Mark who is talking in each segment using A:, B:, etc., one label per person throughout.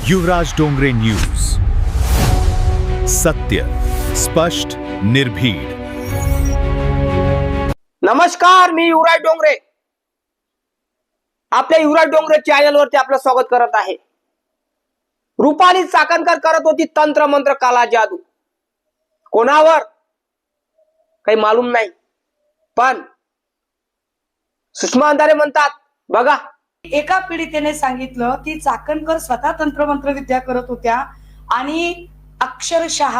A: युवराज Dongre news, सत्य, स्पष्ट, निर्भीड.
B: नमस्कार, मी युवराज डोंगरे. आपल्या युवराज डोंगरे चॅनलवरती आपलं स्वागत करत आहे. रुपाली चाकणकर करत होती तंत्र मंत्र काला जादू. कोणावर काही मालूम नाही, पण सुषमा अंधारे म्हणतात बघा.
C: एका पीडितेने सांगितलं की चाकणकर स्वतः तंत्रमंत्र विद्या करत होत्या आणि अक्षरशः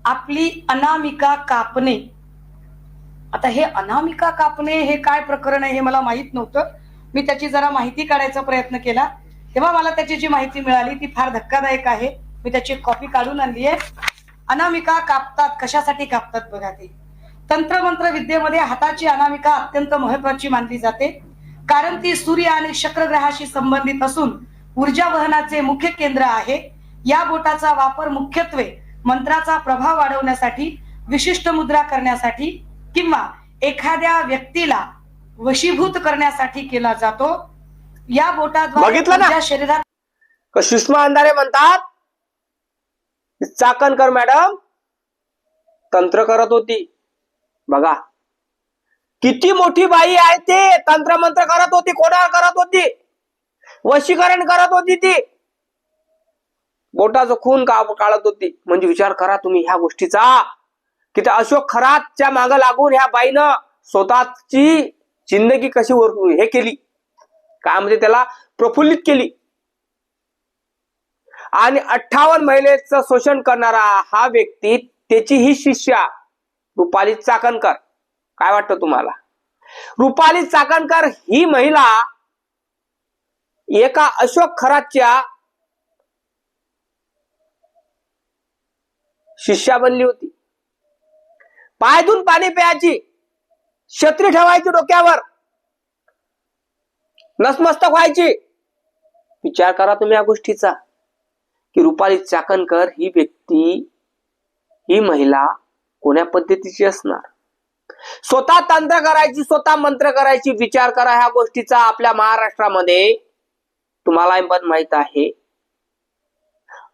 C: आपली अनामिका कापणे. आता हे अनामिका कापणे हे काय प्रकरण आहे हे मला माहित नव्हतं. मी त्याची जरा माहिती काढायचा प्रयत्न केला, तेव्हा मला त्याची जी माहिती मिळाली ती फार धक्कादायक आहे. मी त्याची कॉपी काढून आणली आहे. अनामिका कापतात, कशासाठी कापतात बघा. ते तंत्रमंत्र विद्येमध्ये हाताची अनामिका अत्यंत महत्वाची मानली जाते, कारण ती सूर्य आणि शुक्र ग्रहाशी संबंधित असून ऊर्जा वहनाचे मुख्य केंद्र आहे. या बोटाचा वापर मुख्यत्वे मंत्राचा प्रभाव वाढवण्यासाठी, विशिष्ट मुद्रा करण्यासाठी किंवा एखाद्या व्यक्तीला वशीभूत करण्यासाठी केला जातो. या बोटाद्वारे तुमच्या शरीरात
B: सुषमा अंधारे म्हणतात चाकणकर मॅडम तंत्र करत होती. बघा किती मोठी बाई आहे. ते तंत्रमंत्र करत होती. कोणावर करत होती? वशीकरण करत होती. ती बोटाचं खून काढत होती. म्हणजे विचार करा तुम्ही ह्या गोष्टीचा, की त्या अशोक खरातच्या मागे लागून ह्या बाईनं स्वतःची जिंदगी कशी हे केली, काय म्हणजे त्याला प्रफुल्लित केली. आणि 58 महिलेचं शोषण करणारा हा व्यक्ती, त्याची ही शिष्या रुपाली चाकणकर. काय वाटतं तुम्हाला? रुपाली चाकणकर ही महिला एका अशोक खरातच्या शिष्या बनली होती. पायदून पाणी प्यायची, छत्री ठेवायची डोक्यावर, नसमस्तक व्हायची. विचार करा तुम्ही या गोष्टीचा, की रुपाली चाकणकर ही व्यक्ती, ही महिला कोण्या पद्धतीची असणार. स्वतः तंत्र करायची, स्वतः मंत्र करायची. विचार करा ह्या गोष्टीचा. आपल्या महाराष्ट्रामध्ये तुम्हाला पण माहित आहे,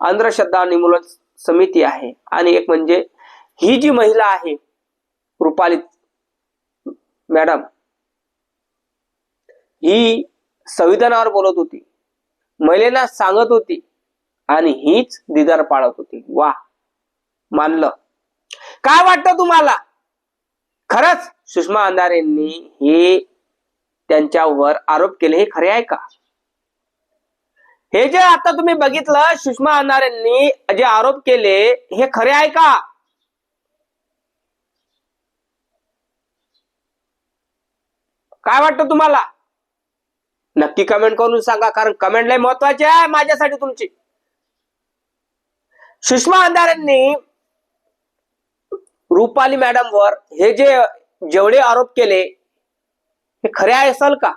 B: अंधश्रद्धा निर्मूलन समिती आहे. आणि एक म्हणजे ही जी महिला आहे रुपाली मॅडम, ही संविधानावर बोलत होती, महिलेला सांगत होती आणि हीच दिदार पाळत होती. वा, मानलं. काय वाटतं तुम्हाला? खरंच सुषमा अंधारेंनी हे त्यांच्यावर आरोप केले हे खरे आहे का? हे जे आता तुम्ही बघितलं, सुषमा अंधारेंनी जे आरोप केले हे खरे आहे का? काय वाटतं तुम्हाला? नक्की कमेंट करून सांगा, कारण कमेंट लय महत्वाची आहे माझ्यासाठी तुमची. सुषमा अंधारेंनी रुपाली मॅडम वर हे जेवढे आरोप केले हे खरे असेल का?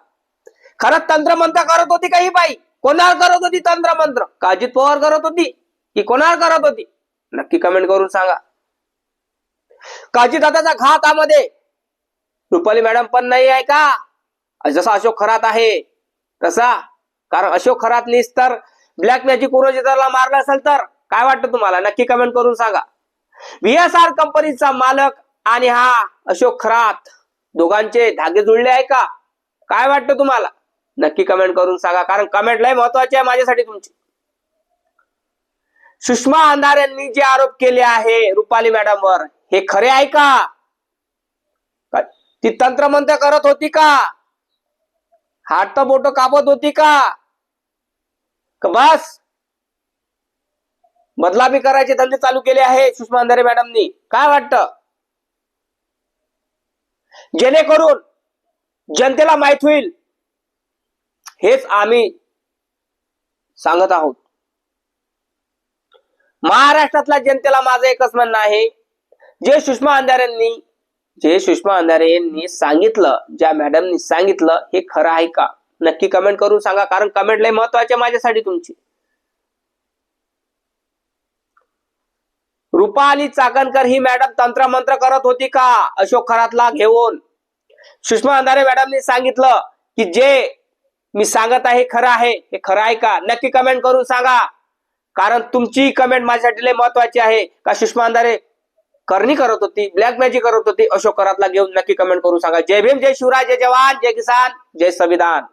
B: खरंच तंत्रमंत्र करत होती का ही बाई? कोणावर करत होती तंत्रमंत्र? का अजित पवार करत होती की कोणावर करत होती? नक्की कमेंट करून सांगा. अजितदादाचा घातामध्ये रुपाली मॅडम पण नाही आहे का? जसा अशोक खरात आहे तसा. कारण अशोक खरातनीच तर ब्लॅक मॅजिक उरोजिताला मारलं असेल तर. काय वाटतं तुम्हाला? नक्की कमेंट करून सांगा. VSR कंपनीचा मालक आणि हा अशोक खरात दोघांचे धागे जुळले आहे का? काय वाटतं तुम्हाला? नक्की कमेंट करून सांगा, कारण कमेंट लय महत्वाची आहे माझ्यासाठी तुमची. सुषमा अंधारेंनी जे आरोप केले आहे रुपाली मॅडम वर हे खरे आहे का? ती तंत्रमंत्र करत होती का? हात बोट कापत होती का? बस बदलामी करायचे धंदे चालू केले आहे सुषमा अंधारे मॅडमनी? काय वाटतं? जेणेकरून जनतेला माहित होईल हेच आम्ही सांगत आहोत. महाराष्ट्रातल्या जनतेला माझं एकच म्हणणं आहे, जे सुषमा अंधारे यांनी सांगितलं, ज्या मॅडमनी सांगितलं हे खरं आहे का? नक्की कमेंट करून सांगा, कारण कमेंट लय महत्वाची आहे माझ्यासाठी तुमची. रुपाली चाकणकर ही मॅडम तंत्रमंत्र करत होती का अशोक खरातला घेऊन? सुषमा अंधारे मॅडमनी सांगितलं की जे मी सांगत आहे खरं आहे, हे खरं आहे का? नक्की कमेंट करून सांगा. कारण तुमची कमेंट माझ्यासाठी लय महत्वाची आहे. का सुषमा अंधारे करणी करत होती, ब्लॅक मॅजिक करत होती, अशोक खरातला घेऊन नक्की कमेंट करून सांगा. जय भीम, जय शिवराय, जय जवान, जय किसान, जय संविधान.